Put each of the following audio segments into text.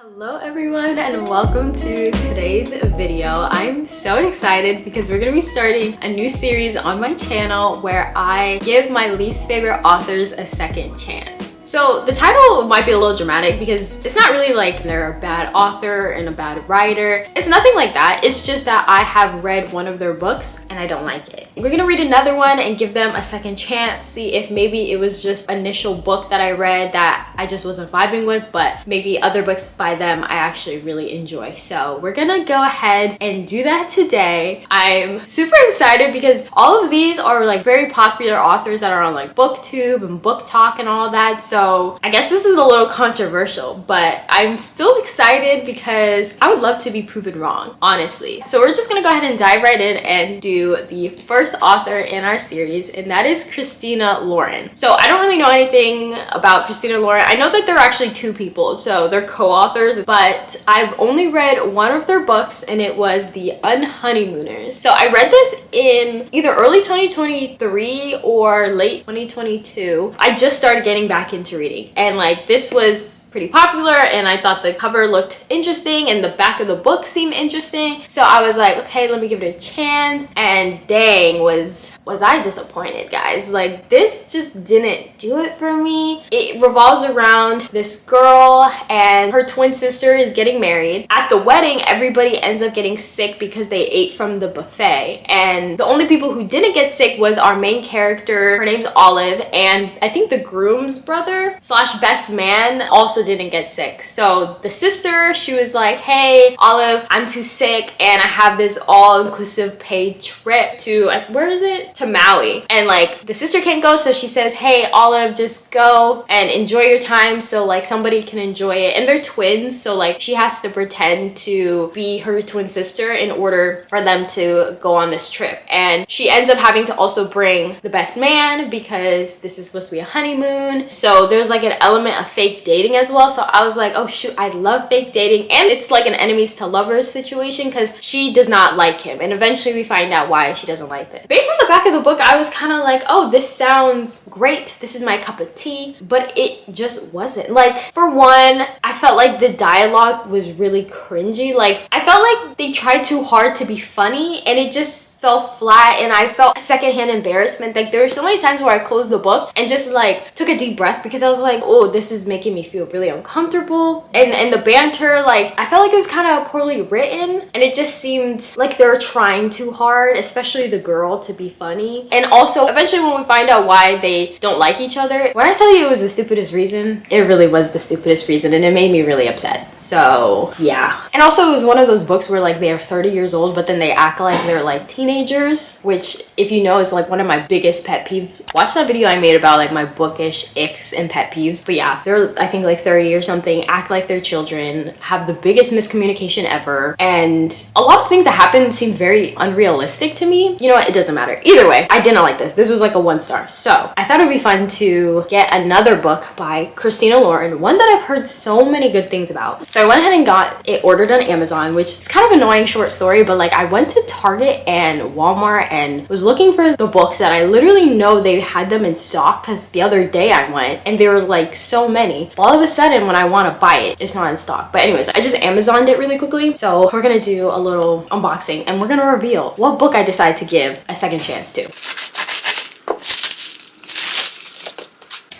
Hello everyone and welcome to today's video. I'm so excited because we're going to be starting a new series on my channel where I give my least favorite authors a second chance. So the title might be a little dramatic because it's not really like they're a bad author and a bad writer. It's nothing like that. It's just that I have read one of their books and I don't like it. We're gonna read another one and give them a second chance, see if maybe it was just initial book that I read that I just wasn't vibing with, but maybe other books by them I actually really enjoy. So we're gonna go ahead and do that today. I'm super excited because all of these are like very popular authors that are on like booktube and book talk and all that. So I guess this is a little controversial, but I'm still excited because I would love to be proven wrong, honestly. So we're just gonna go ahead and dive right in and do the first author in our series, and that is Christina Lauren. So I don't really know anything about Christina Lauren. I know that there are actually two people, so they're co-authors, but I've only read one of their books and it was The Unhoneymooners. So I read this in either early 2023 or late 2022. I just started getting back into reading and like this was pretty popular and I thought the cover looked interesting and the back of the book seemed interesting. So I was like, okay, let me give it a chance, and dang, was I disappointed, guys. Like this just didn't do it for me. It revolves around this girl and her twin sister is getting married. At the wedding, everybody ends up getting sick because they ate from the buffet, and the only people who didn't get sick was our main character. Her name's Olive, and I think the groom's brother slash best man also didn't get sick. So the sister, she was like, hey Olive, I'm too sick and I have this all-inclusive paid trip to, where is it? To Maui. And like the sister can't go, so she says, hey Olive, just go and enjoy your time so like somebody can enjoy it. And they're twins, so like she has to pretend to be her twin sister in order for them to go on this trip. And she ends up having to also bring the best man because this is supposed to be a honeymoon. So there's like an element of fake dating as well. So I was like, oh shoot, I love fake dating, and it's like an enemies to lovers situation because she does not like him, and eventually we find out why she doesn't like this. Based on the back of the book, I was kind of like, oh, this sounds great, this is my cup of tea, but it just wasn't. Like, for one, I felt like the dialogue was really cringy. Like I felt like they tried too hard to be funny and it just fell flat, and I felt secondhand embarrassment. Like there were so many times where I closed the book and just like took a deep breath because I was like, oh, this is making me feel really uncomfortable. And the banter, like I felt like it was kind of poorly written, and it just seemed like they were trying too hard, especially the girl, to be funny. And also eventually when we find out why they don't like each other, when I tell you it was the stupidest reason, it really was the stupidest reason, and it made me really upset. So yeah. And also it was one of those books where like they are 30 years old but then they act like they're like teenagers, which if you know is like one of my biggest pet peeves. Watch that video I made about like my bookish icks and pet peeves. But yeah, they're I think like 30 or something, act like they're children, have the biggest miscommunication ever, and a lot of things that happen seem very unrealistic to me. You know what, it doesn't matter. Either way, I didn't like this. This was like a 1 star. So I thought it'd be fun to get another book by Christina Lauren, one that I've heard so many good things about. So I went ahead and got it ordered on Amazon, which is kind of an annoying short story, but like I went to Target and Walmart and was looking for the books that I literally know they had them in stock because the other day I went and there were like so many. All of a sudden when I want to buy it, it's not in stock. But anyways, I just Amazoned it really quickly. So we're gonna do a little unboxing and we're gonna reveal what book I decided to give a second chance to.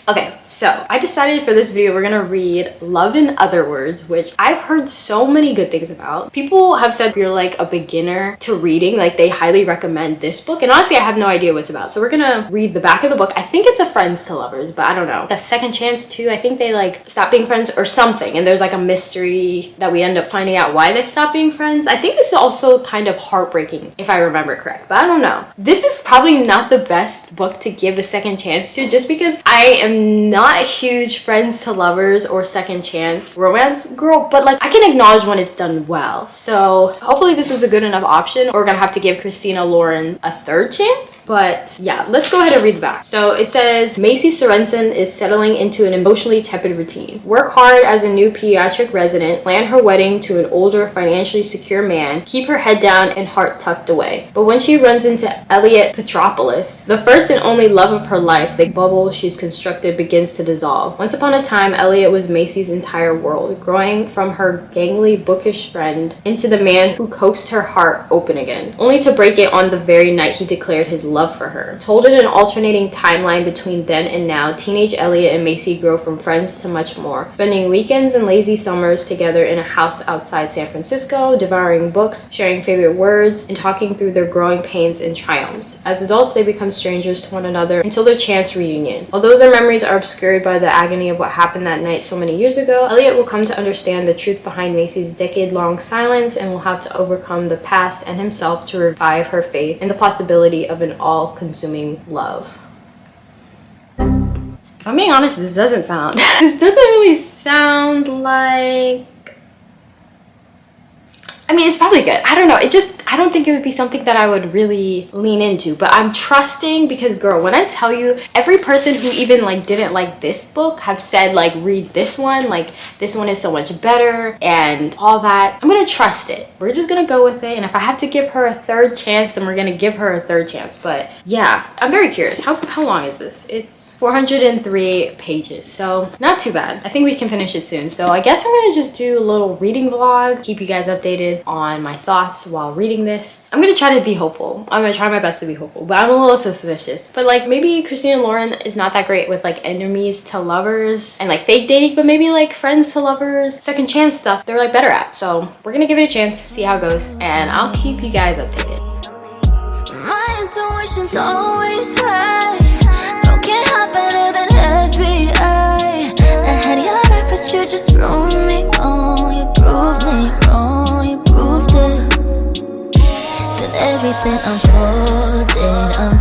Okay, so I decided for this video we're gonna read Love in Other Words, which I've heard so many good things about. People have said if you're like a beginner to reading, like they highly recommend this book, and honestly I have no idea what it's about. So we're gonna read the back of the book. I think it's a friends to lovers, but I don't know. A second chance too. I think they like stop being friends or something, and there's like a mystery that we end up finding out why they stop being friends. I think it's also kind of heartbreaking if I remember correct, but I don't know. This is probably not the best book to give a second chance to just because I am not a huge friends to lovers or second chance romance girl, but like I can acknowledge when it's done well. So hopefully this was a good enough option, or we're gonna have to give Christina Lauren a third chance. But yeah, let's go ahead and read the back. So it says, Macy Sorensen is settling into an emotionally tepid routine. Work hard as a new pediatric resident, plan her wedding to an older, financially secure man, keep her head down and heart tucked away. But when she runs into Elliot Petropoulos, the first and only love of her life, the bubble she's constructed constructed begins to dissolve. Once upon a time, Elliot was Macy's entire world, growing from her gangly, bookish friend into the man who coaxed her heart open again, only to break it on the very night he declared his love for her. Told in an alternating timeline between then and now, teenage Elliot and Macy grow from friends to much more, spending weekends and lazy summers together in a house outside San Francisco, devouring books, sharing favorite words, and talking through their growing pains and triumphs. As adults, they become strangers to one another until their chance reunion. Although their memories are obscured by the agony of what happened that night so many years ago, Elliot will come to understand the truth behind Macy's decade-long silence and will have to overcome the past and himself to revive her faith in the possibility of an all-consuming love. If I'm being honest, this doesn't really sound like, I mean, it's probably good. I don't know. I don't think it would be something that I would really lean into, but I'm trusting because, girl, when I tell you, every person who even like didn't like this book have said like, read this one, like this one is so much better and all that. I'm gonna trust it. We're just gonna go with it, and if I have to give her a third chance, then we're gonna give her a third chance. But yeah, I'm very curious. How long is this? It's 403 pages, so not too bad. I think we can finish it soon. So I guess I'm gonna just do a little reading vlog, keep you guys updated on my thoughts while reading this. I'm gonna try to be hopeful. I'm gonna try my best to be hopeful, but I'm a little suspicious. But like, maybe Christina Lauren is not that great with like enemies to lovers and like fake dating, but maybe like friends to lovers, second chance stuff, they're like better at. So we're gonna give it a chance, see how it goes, and I'll keep you guys updated. My intuition's always right. Don't get hot better than FBI. I had your back, but you just proved me wrong. You proved me wrong. You proved it. Then everything unfolded, yeah.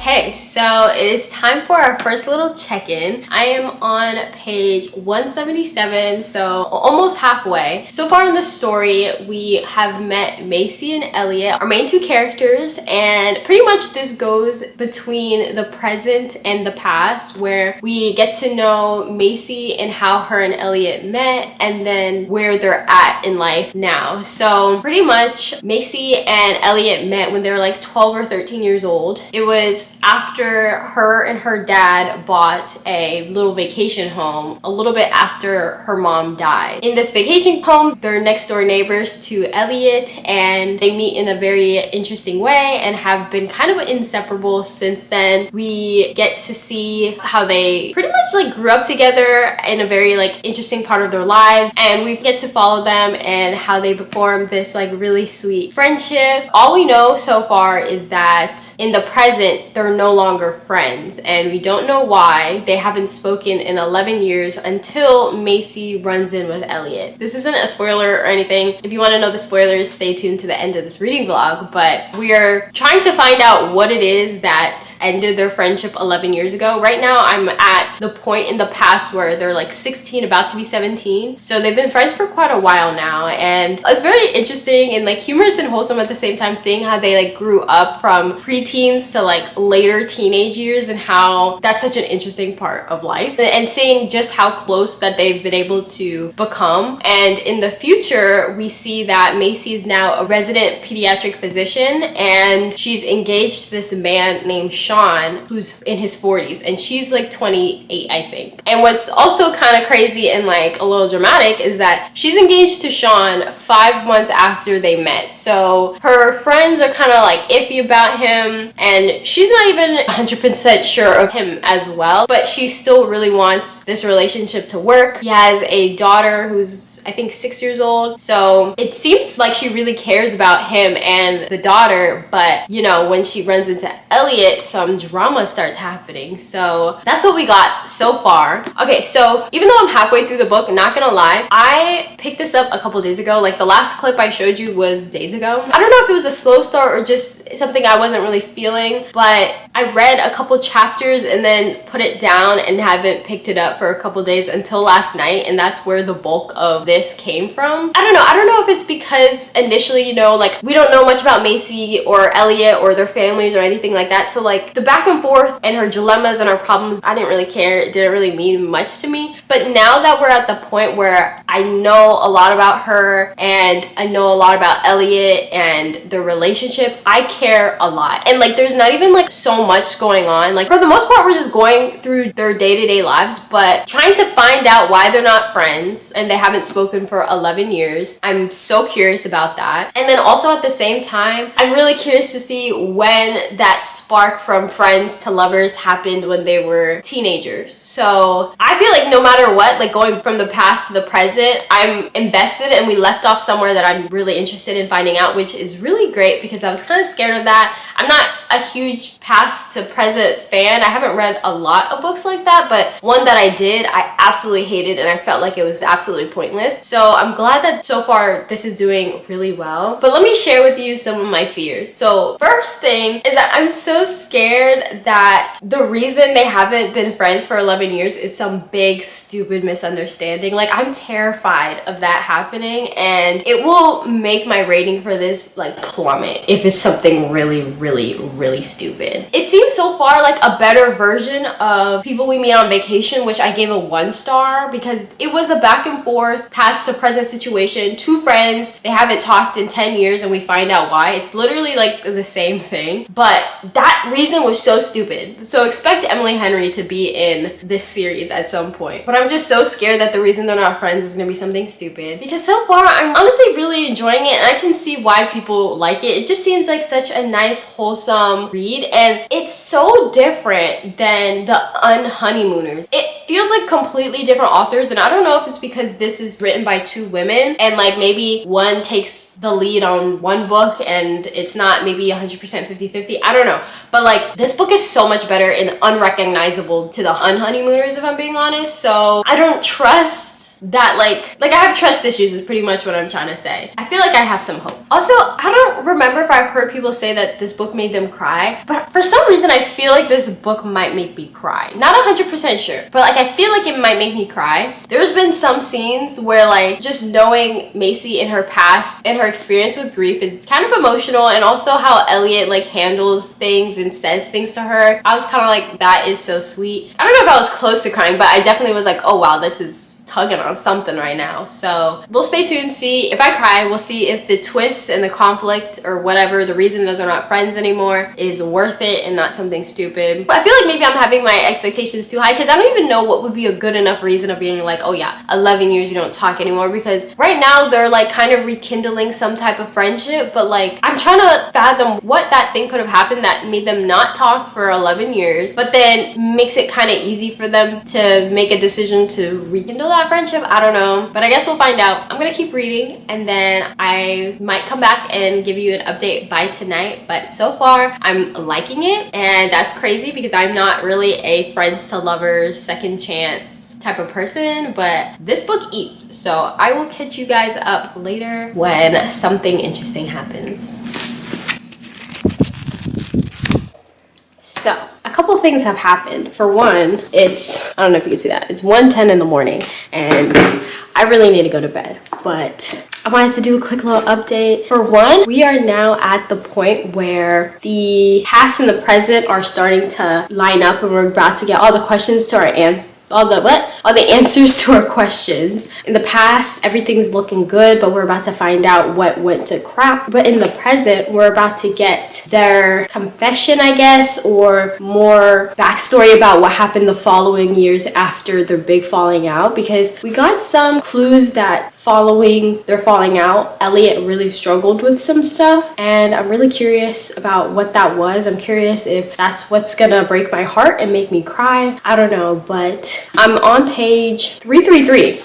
Okay, so it is time for our first little check-in. I am on page 177, so almost halfway. So far in the story, we have met Macy and Elliot, our main two characters, and pretty much this goes between the present and the past, where we get to know Macy and how her and Elliot met, and then where they're at in life now. So pretty much Macy and Elliot met when they were like 12 or 13 years old. It was after her and her dad bought a little vacation home a little bit after her mom died. In this vacation home, they're next door neighbors to Elliot, and they meet in a very interesting way and have been kind of inseparable since then. We get to see how they pretty much like grew up together in a very like interesting part of their lives, and we get to follow them and how they formed this like really sweet friendship. All we know so far is that in the present, they're no longer friends, and we don't know why. They haven't spoken in 11 years until Macy runs in with Elliot. This isn't a spoiler or anything. If you want to know the spoilers, stay tuned to the end of this reading vlog, but we are trying to find out what it is that ended their friendship 11 years ago. Right now, I'm at the point in the past where they're like 16, about to be 17. So they've been friends for quite a while now, and it's very interesting and like humorous and wholesome at the same time, seeing how they like grew up from preteens to like later teenage years, and how that's such an interesting part of life, and seeing just how close that they've been able to become. And in the future, we see that Macy is now a resident pediatric physician, and she's engaged to this man named Sean who's in his 40s, and she's like 28, I think. And what's also kind of crazy and like a little dramatic is that she's engaged to Sean 5 months after they met. So her friends are kind of like iffy about him, and she's not even 100% sure of him as well, but she still really wants this relationship to work. He has a daughter who's I think 6 years old, so it seems like she really cares about him and the daughter, but you know, when she runs into Elliot, some drama starts happening. So that's what we got so far. Okay, so even though I'm halfway through the book, not gonna lie, I picked this up a couple days ago. Like the last clip I showed you was days ago. I don't know if it was a slow start or just something I wasn't really feeling, but I read a couple chapters and then put it down and haven't picked it up for a couple days until last night, and that's where the bulk of this came from. I don't know if it's because initially, you know, like we don't know much about Macy or Elliot or their families or anything like that, so like the back and forth and her dilemmas and her problems, I didn't really care. together didn't really mean much to me. But now that we're at the point where I know a lot about her and I know a lot about Elliot and the relationship, I care a lot. And like there's not even like so much going on. Like for the most part, we're just going through their day-to-day lives, but trying to find out why they're not friends and they haven't spoken for 11 years. I'm so curious about that. And then also at the same time, I'm really curious to see when that spark from friends to lovers happened when they were teenagers. So I feel like no matter what, like going from the past to the present, I'm invested, and we left off somewhere that I'm really interested in finding out, which is really great because I was kind of scared of that. I'm not a huge past to present fan. I haven't read a lot of books like that, but one that I did, I absolutely hated and I felt like it was absolutely pointless. So I'm glad that so far this is doing really well. But let me share with you some of my fears. So first thing is that I'm so scared that the reason they haven't been friends for 11 years is some big stupid misunderstanding. Like I'm terrified of that happening, and it will make my rating for this like plummet if it's something really stupid. It seems so far like a better version of People We Meet on Vacation, which I gave a 1 star because it was a back and forth past to present situation. 2 friends, they haven't talked in 10 years and we find out why. It's literally like the same thing, but that reason was so stupid. So expect Emily Henry to be in this series at some point. But I'm just so scared that the reason they're not friends is gonna be something stupid, because so far I'm honestly really enjoying it and I can see why people like it. It just seems like such a nice wholesome read, and it's so different than the Unhoneymooners. It feels like completely different authors, and I don't know if it's because this is written by 2 women and like maybe one takes the lead on one book and it's not maybe 100% 50-50. I don't know, but like this book is so much better and unrecognizable to the Unhoneymooners, if I'm being honest. So I don't trust that like I have trust issues is pretty much what I'm trying to say. I feel like I have some hope. Also, I don't remember if I've heard people say that this book made them cry, but for some reason I feel like this book might make me cry. Not 100% sure, but like I feel like it might make me cry. There's been some scenes where like just knowing Macy in her past and her experience with grief is kind of emotional, and also how Elliot like handles things and says things to her. I was kind of like, that is so sweet. I don't know if I was close to crying, but I definitely was like, oh wow, this is tugging on something right now. So we'll stay tuned, see if I cry. We'll see if the twist and the conflict or whatever, the reason that they're not friends anymore, is worth it and not something stupid. But I feel like maybe I'm having my expectations too high, because I don't even know what would be a good enough reason of being like, oh yeah, 11 years you don't talk anymore, because right now they're like kind of rekindling some type of friendship, but like I'm trying to fathom what that thing could have happened that made them not talk for 11 years, but then makes it kind of easy for them to make a decision to rekindle that friendship. I don't know, but I guess we'll find out. I'm gonna keep reading and then I might come back and give you an update by tonight. But so far I'm liking it, and that's crazy because I'm not really a friends to lovers, second chance type of person, but this book eats. So I will catch you guys up later when something interesting happens. So a couple things have happened. For one, it's, I don't know if you can see that, it's 1:10 in the morning and I really need to go to bed, but I wanted to do a quick little update. For one, we are now at the point where the past and the present are starting to line up, and we're about to get all the questions to our answers. All the answers to our questions. In the past, everything's looking good, but we're about to find out what went to crap. But in the present, we're about to get their confession, I guess, or more backstory about what happened the following years after their big falling out, because we got some clues that following their falling out, Elliot really struggled with some stuff, and I'm really curious about what that was. I'm curious if that's what's gonna break my heart and make me cry. I don't know, but I'm on page 333.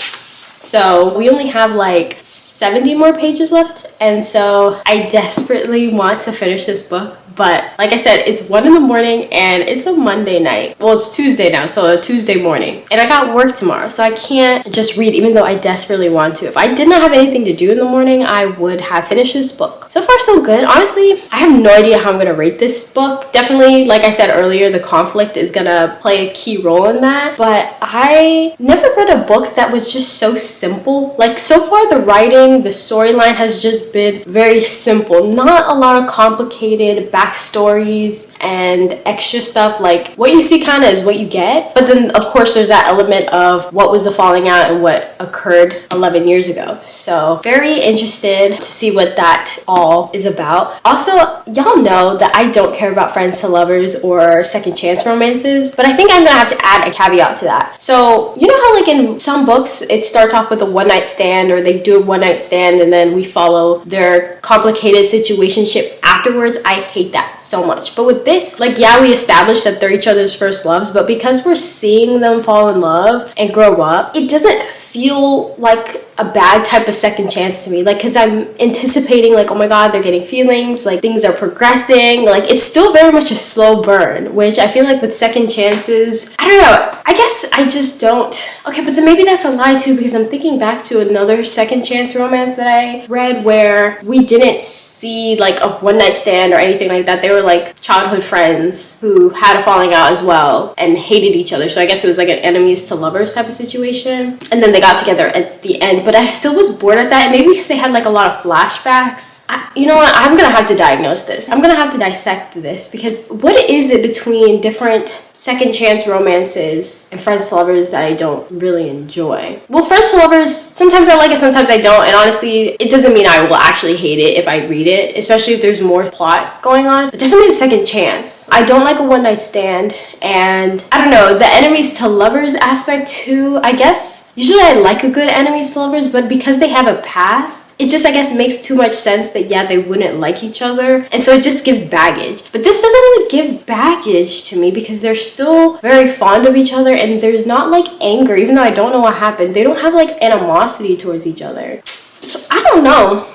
So we only have like 70 more pages left, and so I desperately want to finish this book. But like I said, it's 1 in the morning and it's a Monday night. Well, it's Tuesday now, so a Tuesday morning. And I got work tomorrow, so I can't just read even though I desperately want to. If I did not have anything to do in the morning, I would have finished this book. so far so good. Honestly, I have no idea how I'm gonna rate this book. Definitely, like I said earlier, the conflict is gonna play a key role in that, but I never read a book that was just so simple. Like, so far the writing, the storyline has just been very simple. Not a lot of complicated backstories and extra stuff. Like, what you see kind of is what you get, but then of course there's that element of what was the falling out and what occurred 11 years ago. So very interested to see what that all is about. Also, y'all know that I don't care about friends to lovers or second chance romances, but I think I'm gonna have to add a caveat to that. So you know how like in some books it starts off with a one night stand, or they do a one night stand and then we follow their complicated situationship afterwards? I hate that so much. But with this, like, yeah, we established that they're each other's first loves, but because we're seeing them fall in love and grow up, it doesn't feel like a bad type of second chance to me. Like, because I'm anticipating like, oh my god, they're getting feelings, like things are progressing. Like, it's still very much a slow burn, which I feel like with second chances, I don't know, I guess I just don't. Okay, but then maybe that's a lie too, because I'm thinking back to another second chance romance that I read where we didn't see like a one night stand or anything like that. They were like childhood friends who had a falling out as well and hated each other. So I guess it was like an enemies to lovers type of situation, and then they got together at the end. But I still was bored at that, and maybe because they had like a lot of flashbacks. You know what, I'm gonna have to diagnose this. I'm gonna have to dissect this, because what is it between different second chance romances and friends to lovers that I don't really enjoy? Well, friends to lovers, sometimes I like it, sometimes I don't, and honestly, it doesn't mean I will actually hate it if I read it, especially if there's more plot going on. But definitely the second chance. I don't like a one night stand, and I don't know, the enemies to lovers aspect too, I guess. Usually I like a good enemies to lovers, but because they have a past, it just, I guess, makes too much sense that, yeah, they wouldn't like each other. And so it just gives baggage. But this doesn't really give baggage to me, because they're still very fond of each other, and there's not like anger, even though I don't know what happened. They don't have like animosity towards each other. So I don't know.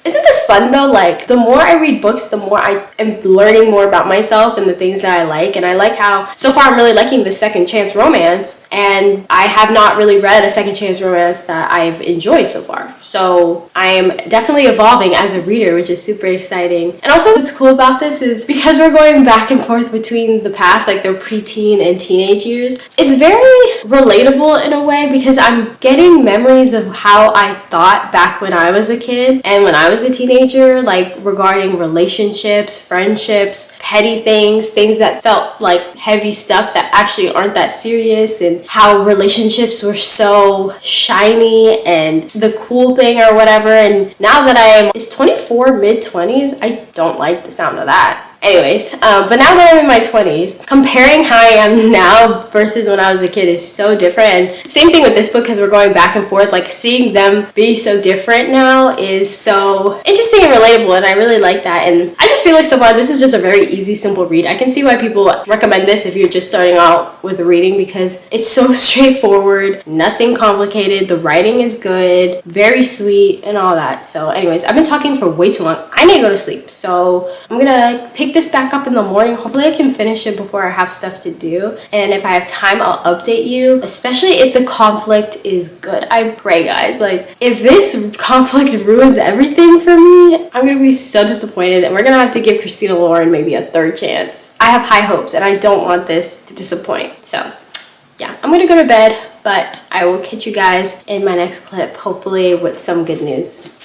Isn't this fun though? Like, the more I read books, the more I am learning more about myself and the things that I like. And I like how, so far I'm really liking the second chance romance, and I have not really read a second chance romance that I've enjoyed so far. So I am definitely evolving as a reader, which is super exciting. And also what's cool about this is because we're going back and forth between the past, like their preteen and teenage years, it's very relatable in a way, because I'm getting memories of how I thought back when I was a kid and when I was a teenager, like regarding relationships, friendships, petty things that felt like heavy stuff that actually aren't that serious, and how relationships were so shiny and the cool thing or whatever. And now that I am, is 24, mid-20s, I don't like the sound of that. Anyways, but now that I'm in my 20s, comparing how I am now versus when I was a kid is so different. And same thing with this book, because we're going back and forth, like seeing them be so different now is so interesting and relatable, and I really like that. And I just feel like so far this is just a very easy, simple read. I can see why people recommend this if you're just starting out with reading, because it's so straightforward, nothing complicated, the writing is good, very sweet, and all that. So anyways, I've been talking for way too long. I need to go to sleep, so I'm gonna pick this back up in the morning. Hopefully I can finish it before I have stuff to do, and if I have time I'll update you, especially if the conflict is good. I pray, guys, like if this conflict ruins everything for me, I'm gonna be so disappointed, and we're gonna have to give Christina Lauren maybe a third chance. I have high hopes and I don't want this to disappoint. So yeah, I'm gonna go to bed, but I will catch you guys in my next clip, hopefully with some good news.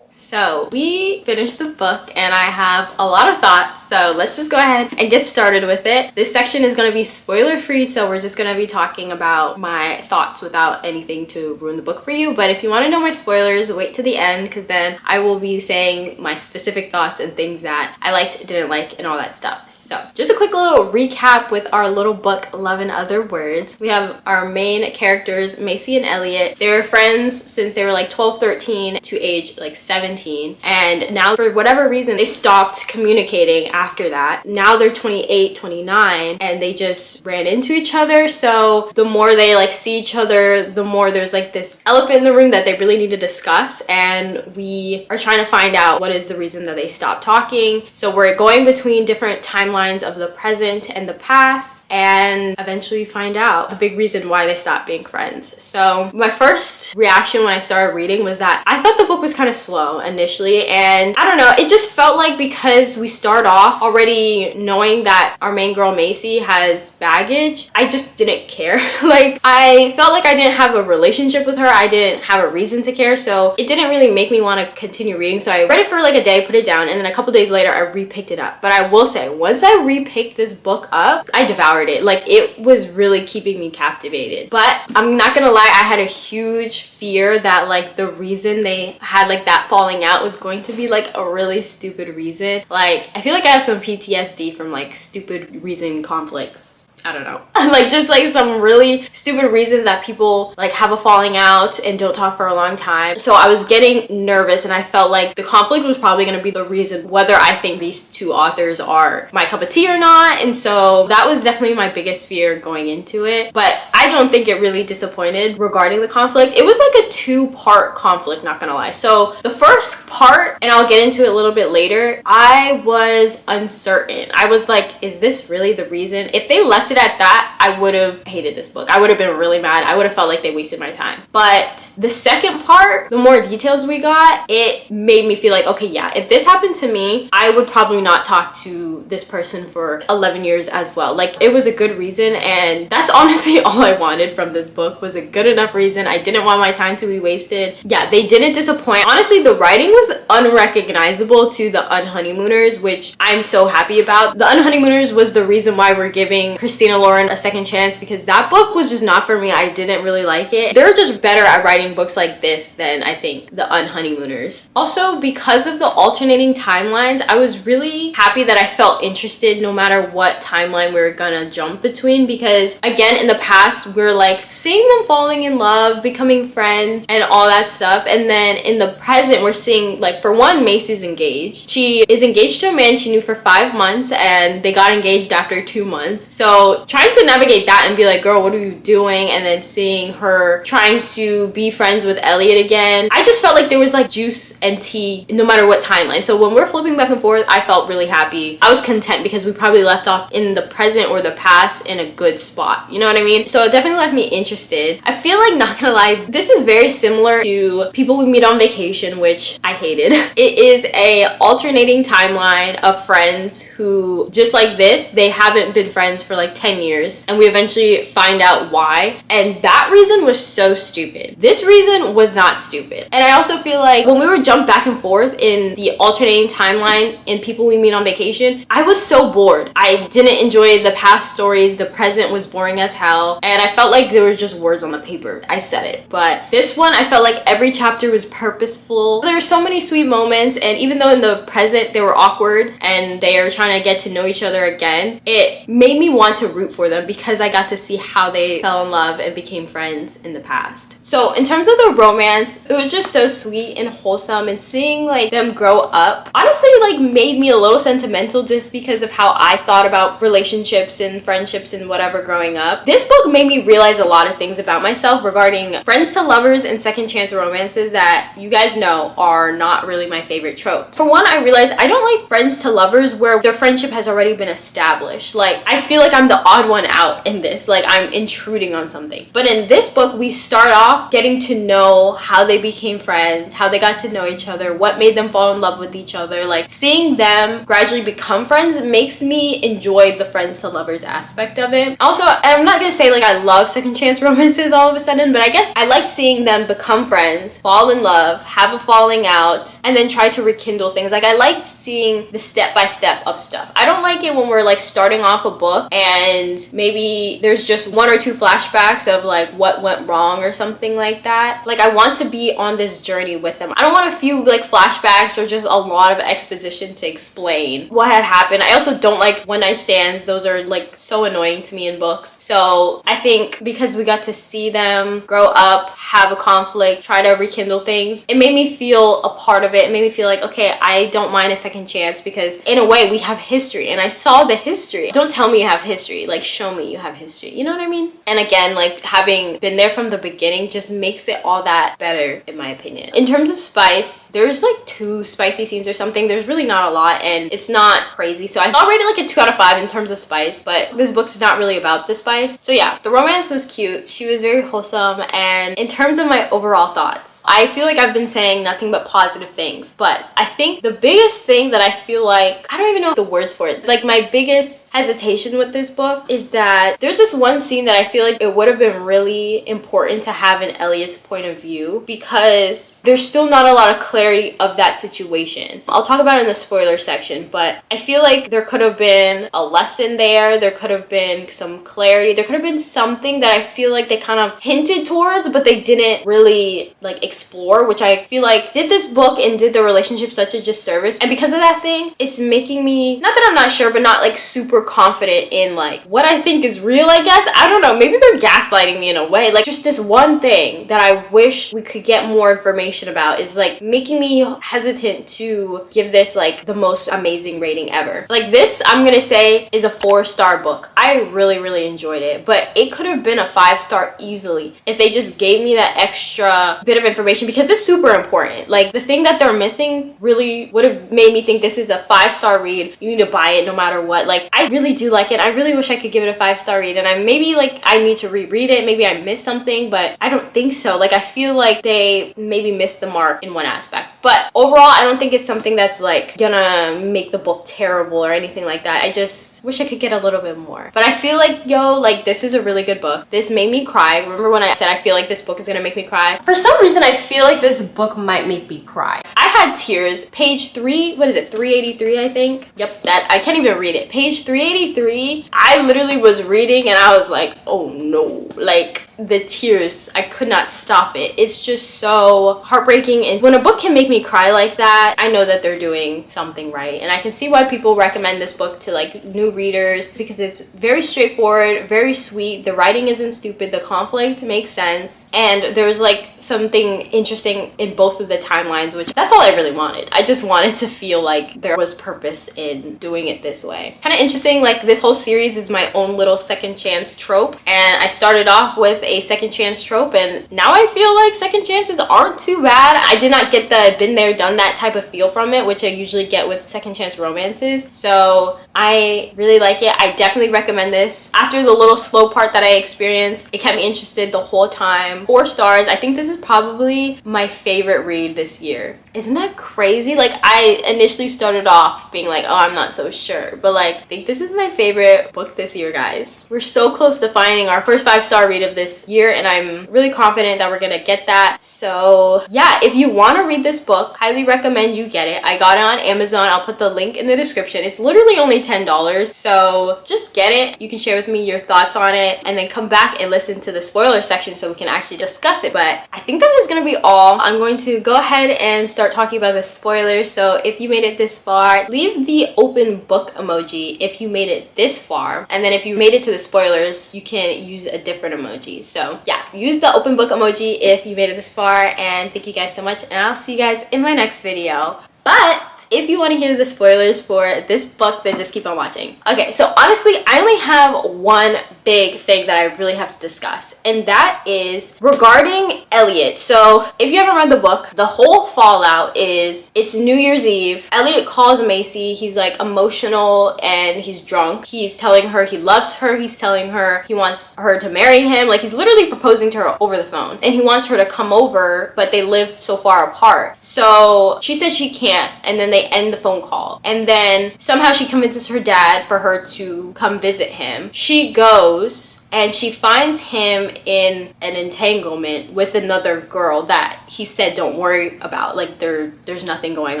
So we finished the book and I have a lot of thoughts, so let's just go ahead and get started with it. This section is going to be spoiler free, so we're just going to be talking about my thoughts without anything to ruin the book for you. But if you want to know my spoilers, wait to the end, because then I will be saying my specific thoughts and things that I liked, didn't like, and all that stuff. So just a quick little recap with our little book, Love in Other Words. We have our main characters, Macy and Elliot. They were friends since they were like 12, 13 to age like 17. And now for whatever reason they stopped communicating after that. Now they're 28, 29, and they just ran into each other. So the more they like see each other, the more there's like this elephant in the room that they really need to discuss, and we are trying to find out what is the reason that they stopped talking. So we're going between different timelines of the present and the past, and eventually find out the big reason why they stopped being friends. So my first reaction when I started reading was that I thought the book was kind of slow, initially, and I don't know, it just felt like because we start off already knowing that our main girl Macy has baggage, I just didn't care. Like, I felt like I didn't have a relationship with her, I didn't have a reason to care, so it didn't really make me want to continue reading. So I read it for like a day, put it down, and then a couple days later I re-picked it up. But I will say, once I re-picked this book up, I devoured it. Like, it was really keeping me captivated. But I'm not gonna lie, I had a huge fear that like the reason they had like that falling out was going to be like a really stupid reason. Like, I feel like I have some PTSD from like stupid reason conflicts. I don't know. Like, just like some really stupid reasons that people like have a falling out and don't talk for a long time. So I was getting nervous, and I felt like the conflict was probably going to be the reason whether I think these two authors are my cup of tea or not. And so that was definitely my biggest fear going into it. But I don't think it really disappointed regarding the conflict. It was like a 2-part conflict, not gonna lie. So the first part, and I'll get into it a little bit later, I was uncertain. I was like, is this really the reason? If they left it at that, I would have hated this book. I would have been really mad. I would have felt like they wasted my time. But the second part, the more details we got, it made me feel like, okay, yeah, if this happened to me, I would probably not talk to this person for 11 years as well. Like, it was a good reason, and that's honestly all I wanted from this book, was a good enough reason. I didn't want my time to be wasted. Yeah, they didn't disappoint. Honestly, the writing was unrecognizable to the Unhoneymooners, which I'm so happy about. The Unhoneymooners was the reason why we're giving Christina Lauren a second chance, because that book was just not for me. I didn't really like it. They're just better at writing books like this than I think the Unhoneymooners. Also, because of the alternating timelines, I was really happy that I felt interested no matter what timeline we were gonna jump between, because again, in the past, we're like seeing them falling in love, becoming friends, and all that stuff. And then in the present, we're seeing, like, for one, Macy's engaged. She is engaged to a man she knew for 5 months, and they got engaged after 2 months. So trying to navigate that and be like, girl, what are you doing? And then seeing her trying to be friends with Elliot again, I just felt like there was like juice and tea no matter what timeline. So when we're flipping back and forth, I felt really happy. I was content because we probably left off in the present or the past in a good spot. You know what I mean? So it definitely left me interested. I feel like, not gonna lie, this is very similar to People We Meet on Vacation, which I hated. It is a alternating timeline of friends who, just like this, they haven't been friends for like 10 years, and we eventually find out why. And that reason was so stupid. This reason was not stupid. And I also feel like when we were jumped back and forth in the alternating timeline in People We Meet on Vacation, I was so bored. I didn't enjoy the past stories. The present was boring as hell, and I felt like there were just words on the paper. I said it. But this one, I felt like every chapter was purposeful. There were so many sweet moments, and even though in the present they were awkward and they are trying to get to know each other again, it made me want to root for them because I got to see how they fell in love and became friends in the past. So in terms of the romance, it was just so sweet and wholesome, and seeing like them grow up honestly like made me a little sentimental, just because of how I thought about relationships and friendships and whatever growing up. This book made me realize a lot of things about myself regarding friends to lovers and second chance romances that you guys know are not really my favorite trope. For one, I realized I don't like friends to lovers where their friendship has already been established. Like, I feel like I'm the odd one out in this, like I'm intruding on something. But in this book, we start off getting to know how they became friends, how they got to know each other, what made them fall in love with each other. Like, seeing them gradually become friends makes me enjoy the friends to lovers aspect of it. Also, I'm not gonna say like I love second chance romances all of a sudden, but I guess I like seeing them become friends, fall in love, have a falling out, and then try to rekindle things. Like, I like seeing the step-by-step of stuff. I don't like it when we're like starting off a book and maybe there's just 1 or 2 flashbacks of like what went wrong or something like that. Like, I want to be on this journey with them. I don't want a few like flashbacks or just a lot of exposition to explain what had happened. I also don't like one night stands. Those are like so annoying to me in books. So I think because we got to see them grow up, have a conflict, try to rekindle things, it made me feel a part of it. It made me feel like, okay, I don't mind a second chance, because in a way we have history, and I saw the history. Don't tell me you have history history. Like, show me you have history. You know what I mean? And again, like, having been there from the beginning just makes it all that better, in my opinion. In terms of spice, there's like 2 spicy scenes or something. There's really not a lot, and it's not crazy. So I'll rate it like a 2 out of 5 in terms of spice, but this book's not really about the spice. So yeah, the romance was cute. She was very wholesome, and in terms of my overall thoughts, I feel like I've been saying nothing but positive things, but I think the biggest thing that I feel like, I don't even know the words for it, like my biggest hesitation with this book is that there's this one scene that I feel like it would have been really important to have in Elliot's point of view, because there's still not a lot of clarity of that situation. I'll talk about it in the spoiler section, but I feel like there could have been a lesson there could have been some clarity, there could have been something that I feel like they kind of hinted towards, but they didn't really like explore, which I feel like did this book and did the relationship such a disservice. And because of that thing, it's making me, not that I'm not sure, but not like super confident in like what I think is real, I guess. I don't know, maybe they're gaslighting me in a way. Like, just this one thing that I wish we could get more information about is like making me hesitant to give this like the most amazing rating ever. Like, this, I'm gonna say, is a 4-star book. I really enjoyed it, but it could have been a 5-star easily if they just gave me that extra bit of information, because it's super important. Like, the thing that they're missing really would have made me think this is a 5-star read. You need to buy it no matter what. Like, I really do like it. I really wish I could give it a 5-star read, and I need to reread it. Maybe I missed something, but I don't think so. Like, I feel like they maybe missed the mark in one aspect, but overall I don't think it's something that's like gonna make the book terrible or anything like that. I just wish I could get a little bit more. But I feel like, like, this is a really good book. This made me cry. Remember when I said I feel like this book is gonna make me cry? For some reason, I feel like this book might make me cry. I had tears. Page 3, what is it, 383, I think? Yep, that, I can't even read it. Page 383, I literally was reading and I was like, oh no. Like, the tears, I could not stop it. It's just so heartbreaking, and when a book can make me cry like that, I know that they're doing something right. And I can see why people recommend this book to like new readers, because it's very straightforward, very sweet, the writing isn't stupid, the conflict makes sense, and there's like something interesting in both of the timelines, which that's all I really wanted. I just wanted to feel like there was purpose in doing it this way. Kind of interesting, like, this whole series is my own little second chance trope, and I started off with a second chance trope, and now I feel like second chances aren't too bad. I did not get the been there done that type of feel from it, which I usually get with second chance romances, so I really like it. I definitely recommend this. After the little slow part that I experienced, it kept me interested the whole time. 4 stars. I think this is probably my favorite read this year. Isn't that crazy? Like, I initially started off being like, oh, I'm not so sure, but like, I think this is my favorite book this year, guys. We're so close to finding our first 5-star read of this year, and I'm really confident that we're gonna get that. So yeah, if you want to read this book, highly recommend you get it. I got it on Amazon. I'll put the link in the description. It's literally only $10, so just get it. You can share with me your thoughts on it, and then come back and listen to the spoiler section so we can actually discuss it. But I think that is gonna be all. I'm going to go ahead and start talking about the spoilers. So if you made it this far, leave the open book emoji if you made it this far, and then if you made it to the spoilers, you can use a different emoji. So yeah, use the open book emoji if you made it this far, and thank you guys so much, and I'll see you guys in my next video. But if you want to hear the spoilers for this book, then just keep on watching. Okay, so honestly, I only have one big thing that I really have to discuss, and that is regarding Elliot. So if you haven't read the book, the whole fallout is, it's New Year's Eve. Elliot calls Macy. He's like emotional and he's drunk. He's telling her he loves her. He's telling her he wants her to marry him. Like, he's literally proposing to her over the phone, and he wants her to come over, but they live so far apart. So she says she can't, and then they end the phone call, and then somehow she convinces her dad for her to come visit him. She goes and she finds him in an entanglement with another girl that he said don't worry about, like there's nothing going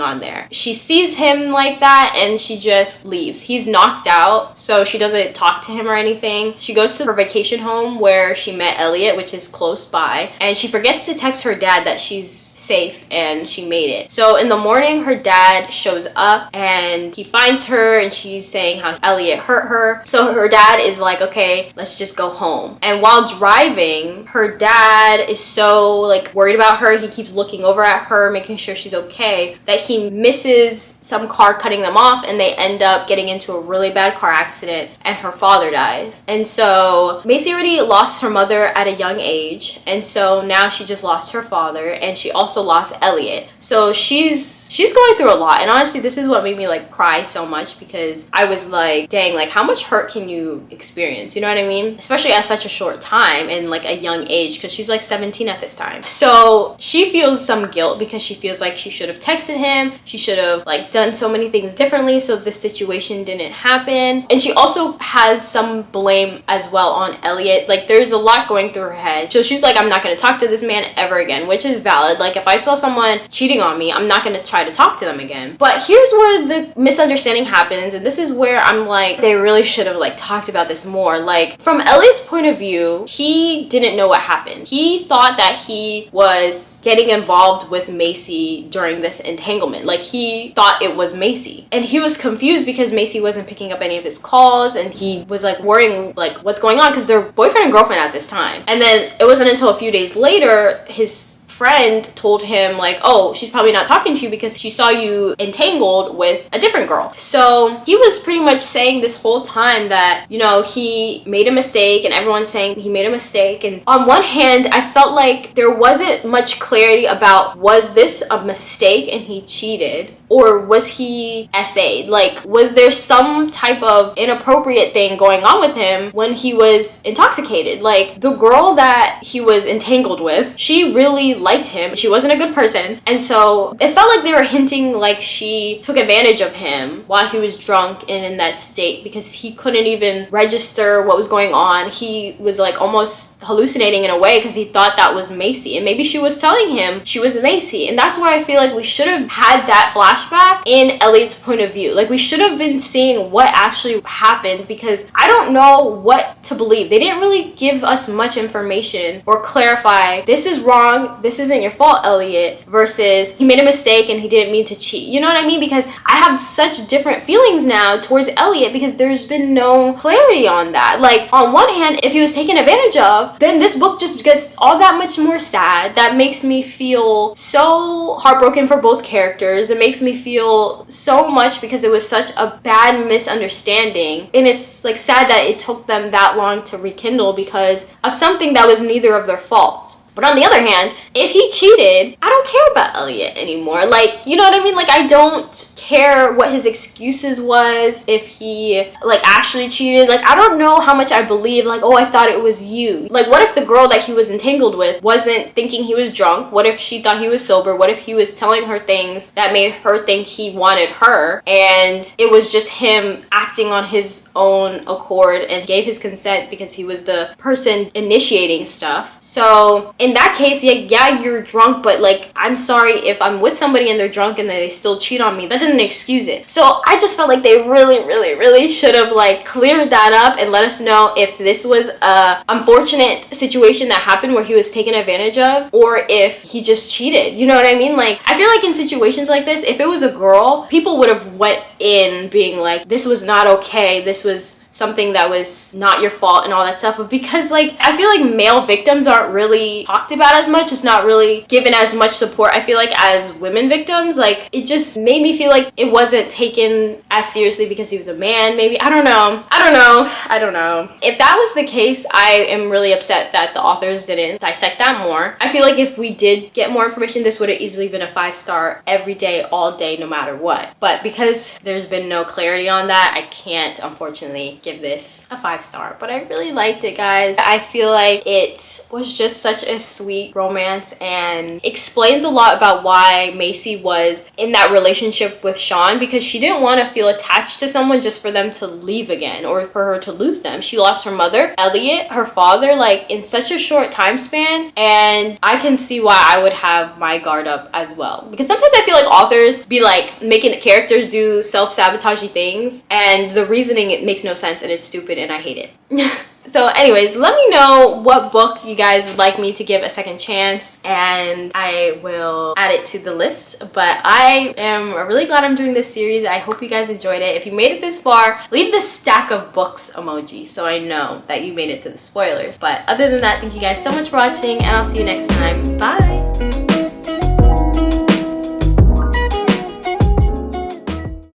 on there. She sees him like that and she just leaves. He's knocked out, so she doesn't talk to him or anything. She goes to her vacation home where she met Elliot, which is close by, and she forgets to text her dad that she's safe and she made it. So in the morning, her dad shows up and he finds her, and she's saying how Elliot hurt her. So her dad is like, okay, let's just go home. And while driving, her dad is so like worried about her. He keeps looking over at her, making sure she's okay, that he misses some car cutting them off, and they end up getting into a really bad car accident, and her father dies. And so Macy already lost her mother at a young age, and so now she just lost her father, and she also lost Elliot. So she's going through a lot. And honestly, this is what made me like cry so much, because I was like, dang, like how much hurt can you experience, you know what I mean? Especially at such a short time and like a young age, because she's like 17 at this time. So she feels some guilt because she feels like she should have texted him, she should have like done so many things differently so this situation didn't happen. And she also has some blame as well on Elliot. Like there's a lot going through her head. So she's like, I'm not going to talk to this man ever again, which is valid. Like if I saw someone cheating on me, I'm not going to try to talk to them again. But here's where the misunderstanding happens, and this is where I'm like, they really should have like talked about this more. Like from Elliot's point of view, he didn't know what happened. He thought that he was getting involved with Macy during this entanglement. Like he thought it was Macy, and he was confused because Macy wasn't picking up any of his calls, and he was like worrying like what's going on, because they're boyfriend and girlfriend at this time. And then it wasn't until a few days later his friend told him like, oh, she's probably not talking to you because she saw you entangled with a different girl. So he was pretty much saying this whole time that, you know, he made a mistake, and everyone's saying he made a mistake. And on one hand, I felt like there wasn't much clarity about, was this a mistake and he cheated, or was he SA'd? Like, was there some type of inappropriate thing going on with him when he was intoxicated? Like, the girl that he was entangled with, she really liked him. She wasn't a good person. And so it felt like they were hinting like she took advantage of him while he was drunk and in that state, because he couldn't even register what was going on. He was like almost hallucinating in a way because he thought that was Macy. And maybe she was telling him she was Macy. And that's why I feel like we should have had that flashback in Elliot's point of view. Like we should have been seeing what actually happened, because I don't know what to believe. They didn't really give us much information or clarify, this is wrong, this isn't your fault, Elliot, versus he made a mistake and he didn't mean to cheat. You know what I mean? Because I have such different feelings now towards Elliot, because there's been no clarity on that. Like on one hand, if he was taken advantage of, then this book just gets all that much more sad. That makes me feel so heartbroken for both characters. It makes me feel so much because it was such a bad misunderstanding, and it's like sad that it took them that long to rekindle because of something that was neither of their faults. But on the other hand, if he cheated, I don't care about Elliot anymore. Like, you know what I mean? Like, I don't care what his excuses was, if he, like, actually cheated. Like, I don't know how much I believe, like, oh, I thought it was you. Like, what if the girl that he was entangled with wasn't thinking he was drunk? What if she thought he was sober? What if he was telling her things that made her think he wanted her, and it was just him acting on his own accord and gave his consent because he was the person initiating stuff? So in that case, yeah, you're drunk, but like, I'm sorry if I'm with somebody and they're drunk and they still cheat on me. That doesn't excuse it. So I just felt like they really should have like cleared that up and let us know if this was a unfortunate situation that happened where he was taken advantage of, or if he just cheated. You know what I mean? Like, I feel like in situations like this, if it was a girl, people would have went in being like, this was not okay, this was something that was not your fault and all that stuff. But because like, I feel like male victims aren't really talked about as much, it's not really given as much support, I feel like, as women victims. Like, it just made me feel like it wasn't taken as seriously because he was a man, maybe. I don't know. If that was the case, I am really upset that the authors didn't dissect that more. I feel like if we did get more information, this would have easily been a 5-star every day, all day, no matter what. But because there's been no clarity on that, I can't, unfortunately, give this a 5-star. But I really liked it, guys. I feel like it was just such a sweet romance and explains a lot about why Macy was in that relationship with Sean, because she didn't want to feel attached to someone just for them to leave again or for her to lose them. She lost her mother, Elliot, her father, like in such a short time span, and I can see why I would have my guard up as well. Because sometimes I feel like authors be like making characters do self-sabotaging things, and the reasoning, it makes no sense and it's stupid and I hate it. So anyways, let me know what book you guys would like me to give a second chance and I will add it to the list. But I am really glad I'm doing this series. I hope you guys enjoyed it. If you made it this far, leave the stack of books emoji so I know that you made it to the spoilers. But other than that, thank you guys so much for watching and I'll see you next time. Bye!